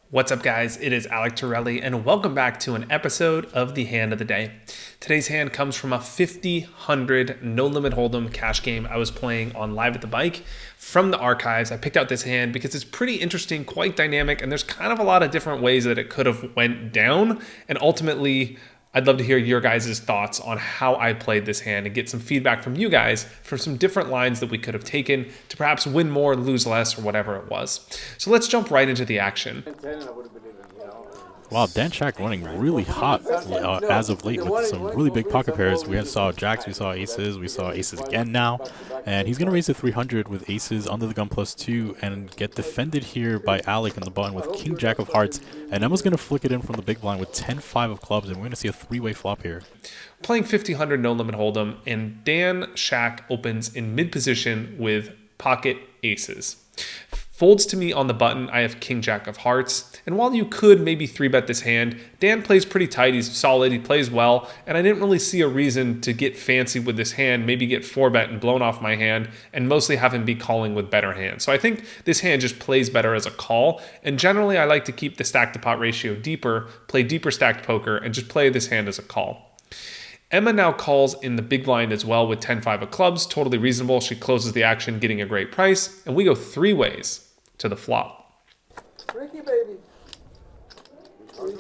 What's up, guys? It is Alec Torelli, and welcome back to an episode of the Hand of the Day. Today's hand comes from a 50-100 no-limit hold'em cash game I was playing on Live at the Bike from the archives. I picked out this hand because it's pretty interesting, quite dynamic, and there's kind of a lot of different ways that it could have went down. And ultimately, I'd love to hear your guys' thoughts on how I played this hand and get some feedback from you guys for some different lines that we could have taken to perhaps win more, lose less, or whatever it was. So let's jump right into the action. Wow, Dan Shak running really hot as of late with some really big pocket pairs. We saw jacks, we saw aces again now. And he's going to raise to 300 with aces under the gun +2 and get defended here by Alec in the button with king jack of hearts. And Emma's going to flick it in from the big blind with 10-5 of clubs, and we're going to see a three-way flop here. Playing 50-100 no limit hold'em, and Dan Shak opens in mid position with pocket aces. Folds to me on the button, I have king jack of hearts, and while you could maybe 3-bet this hand, Dan plays pretty tight, he's solid, he plays well, and I didn't really see a reason to get fancy with this hand, maybe get 4-bet and blown off my hand, and mostly have him be calling with better hands. So I think this hand just plays better as a call, and generally I like to keep the stack to pot ratio deeper, play deeper stacked poker, and just play this hand as a call. Emma now calls in the big blind as well with 10-5 of clubs, totally reasonable. She closes the action, getting a great price, and we go three ways to the flop. Ricky, baby.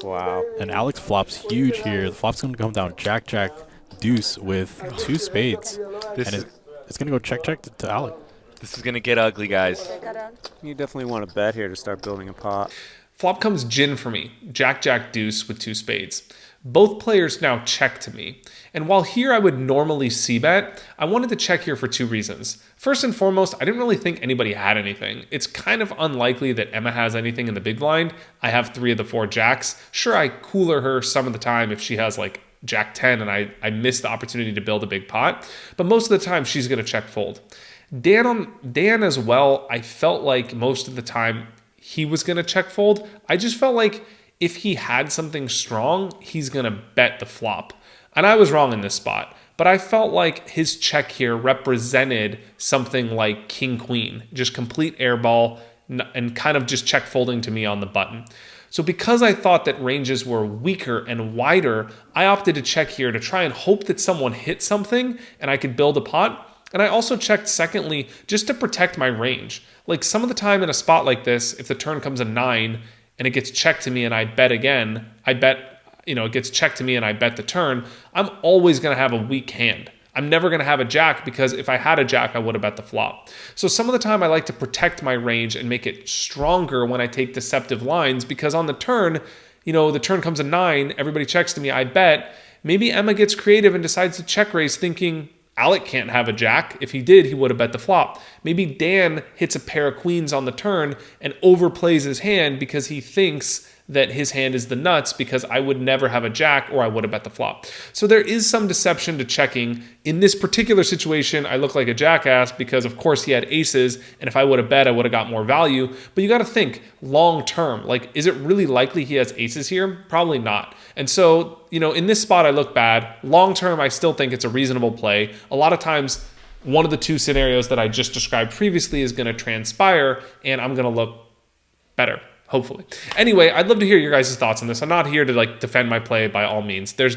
Wow. And Alex flops huge here. The flop's going to come down jack, jack, deuce with two spades. It's going to go check, check to Alec. This is going to get ugly, guys. You definitely want to bet here to start building a pot. Flop comes gin for me, jack, jack, deuce with two spades. Both players now check to me. And while here I would normally c-bet, I wanted to check here for two reasons. First and foremost, I didn't really think anybody had anything. It's kind of unlikely that Emma has anything in the big blind. I have 3 of the 4 jacks. Sure, I cooler her some of the time if she has like jack 10 and I miss the opportunity to build a big pot. But most of the time, she's going to check fold. Dan as well, I felt like most of the time he was going to check fold. I just felt like if he had something strong, he's going to bet the flop. And I was wrong in this spot. But I felt like his check here represented something like king-queen, just complete airball and kind of just check folding to me on the button. So because I thought that ranges were weaker and wider, I opted to check here to try and hope that someone hit something and I could build a pot. And I also checked secondly just to protect my range. Like some of the time in a spot like this, if the turn comes a 9 and it gets checked to me and I bet again, it gets checked to me and I bet the turn, I'm always going to have a weak hand. I'm never going to have a jack because if I had a jack, I would have bet the flop. So some of the time I like to protect my range and make it stronger when I take deceptive lines because on the turn, the turn comes a 9, everybody checks to me, I bet. Maybe Emma gets creative and decides to check raise thinking Alec can't have a jack. If he did, he would have bet the flop. Maybe Dan hits a pair of queens on the turn and overplays his hand because he thinks that his hand is the nuts because I would never have a jack or I would have bet the flop. So there is some deception to checking. In this particular situation, I look like a jackass because of course he had aces, and if I would have bet, I would have got more value. But you got to think long term, like is it really likely he has aces here? Probably not. And so, in this spot, I look bad. Long term, I still think it's a reasonable play. A lot of times, one of the two scenarios that I just described previously is going to transpire, and I'm going to look better. Hopefully. Anyway, I'd love to hear your guys' thoughts on this. I'm not here to defend my play by all means. I was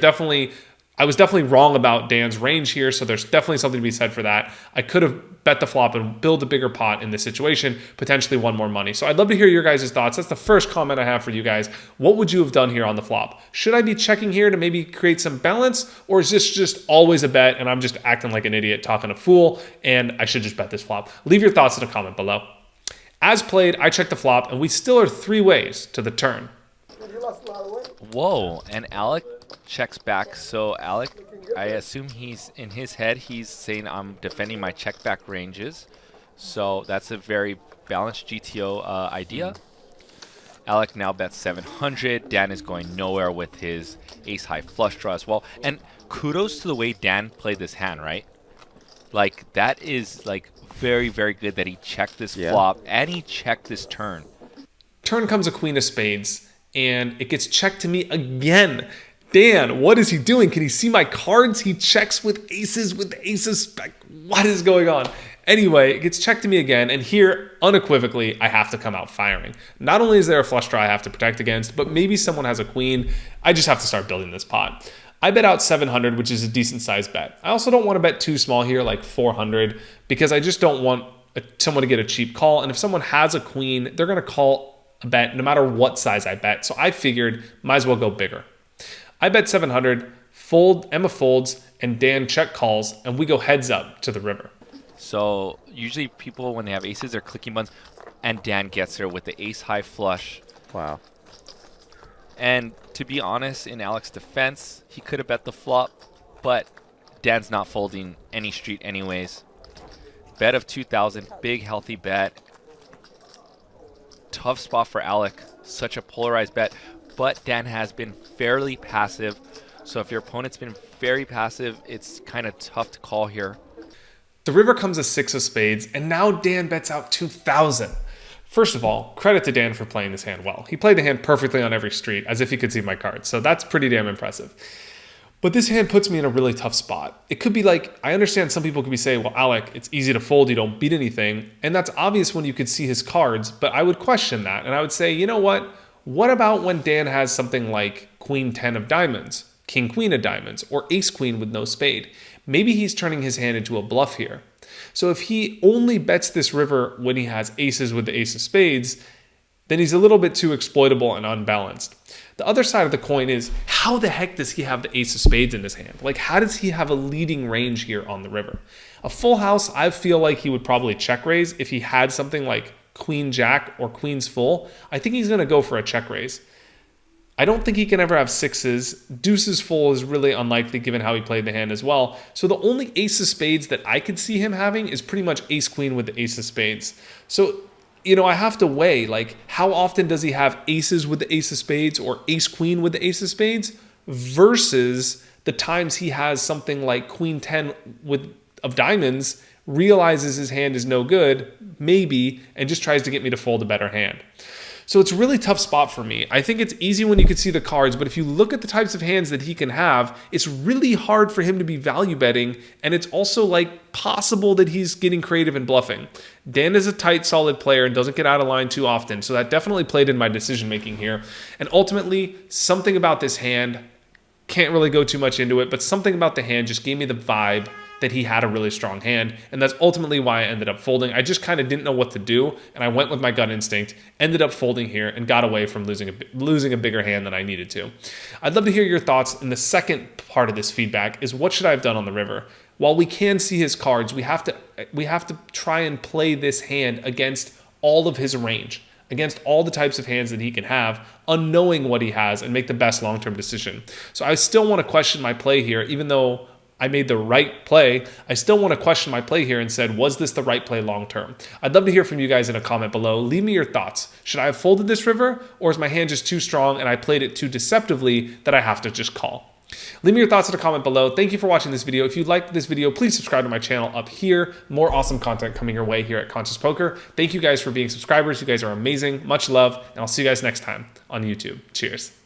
definitely wrong about Dan's range here, so there's definitely something to be said for that. I could have bet the flop and build a bigger pot in this situation, potentially won more money. So I'd love to hear your guys' thoughts. That's the first comment I have for you guys. What would you have done here on the flop? Should I be checking here to maybe create some balance, or is this just always a bet and I'm just acting like an idiot, talking a fool, and I should just bet this flop? Leave your thoughts in a comment below. As played, I checked the flop, and we still are three ways to the turn. Whoa, and Alec checks back. So Alec, I assume in his head, he's saying I'm defending my check back ranges. So that's a very balanced GTO idea. Alec now bets 700. Dan is going nowhere with his ace-high flush draw as well. And kudos to the way Dan played this hand, right? Like, that is, very, very good that he checked this flop and he checked this turn. Turn comes a queen of spades, and it gets checked to me again. Dan, what is he doing? Can he see my cards? He checks with aces, Like, what is going on? Anyway, it gets checked to me again, and here, unequivocally, I have to come out firing. Not only is there a flush draw I have to protect against, but maybe someone has a queen. I just have to start building this pot. I bet out 700, which is a decent sized bet. I also don't want to bet too small here, like 400, because I just don't want someone to get a cheap call. And if someone has a queen, they're going to call a bet no matter what size I bet. So I figured might as well go bigger. I bet 700, fold, Emma folds, and Dan check calls, and we go heads up to the river. So usually people, when they have aces, they're clicking buttons, and Dan gets there with the ace high flush. Wow. And to be honest, in Alec's defense, he could have bet the flop, but Dan's not folding any street anyways. Bet of 2,000, big healthy bet. Tough spot for Alec, such a polarized bet, but Dan has been fairly passive. So if your opponent's been very passive, it's kind of tough to call here. The river comes a 6 of spades, and now Dan bets out 2,000. First of all, credit to Dan for playing this hand well. He played the hand perfectly on every street, as if he could see my cards, so that's pretty damn impressive. But this hand puts me in a really tough spot. It could be like, I understand some people could be saying, well, Alec, it's easy to fold, you don't beat anything, and that's obvious when you could see his cards, but I would question that, and I would say, you know what? What about when Dan has something like Queen 10 of diamonds, King Queen of diamonds, or Ace Queen with no spade? Maybe he's turning his hand into a bluff here. So if he only bets this river when he has aces with the ace of spades, then he's a little bit too exploitable and unbalanced. The other side of the coin is, how the heck does he have the ace of spades in his hand? Like, how does he have a leading range here on the river? A full house, I feel like he would probably check raise if he had something like Queen Jack or Queen's full. I think he's going to go for a check raise. I don't think he can ever have sixes. Deuces full is really unlikely given how he played the hand as well. So the only ace of spades that I could see him having is pretty much ace queen with the ace of spades. So, you know, I have to weigh, like, how often does he have aces with the ace of spades or ace queen with the ace of spades versus the times he has something like Queen 10 of diamonds, realizes his hand is no good, maybe, and just tries to get me to fold a better hand. So it's a really tough spot for me. I think it's easy when you can see the cards, but if you look at the types of hands that he can have, it's really hard for him to be value betting, and it's also like possible that he's getting creative and bluffing. Dan is a tight, solid player and doesn't get out of line too often, so that definitely played in my decision making here. And ultimately, something about this hand, can't really go too much into it, but something about the hand just gave me the vibe that he had a really strong hand, and that's ultimately why I ended up folding. I just kind of didn't know what to do, and I went with my gut instinct, ended up folding here, and got away from losing a bigger hand than I needed to. I'd love to hear your thoughts in the second part of this feedback is, what should I have done on the river? While we can see his cards, we have to try and play this hand against all of his range, against all the types of hands that he can have, unknowing what he has, and make the best long-term decision. So I still want to question my play here, even though I made the right play. I still want to question my play here and said, was this the right play long-term? I'd love to hear from you guys in a comment below. Leave me your thoughts. Should I have folded this river, or is my hand just too strong and I played it too deceptively that I have to just call? Leave me your thoughts in a comment below. Thank you for watching this video. If you liked this video, please subscribe to my channel up here. More awesome content coming your way here at Conscious Poker. Thank you guys for being subscribers. You guys are amazing. Much love, and I'll see you guys next time on YouTube. Cheers.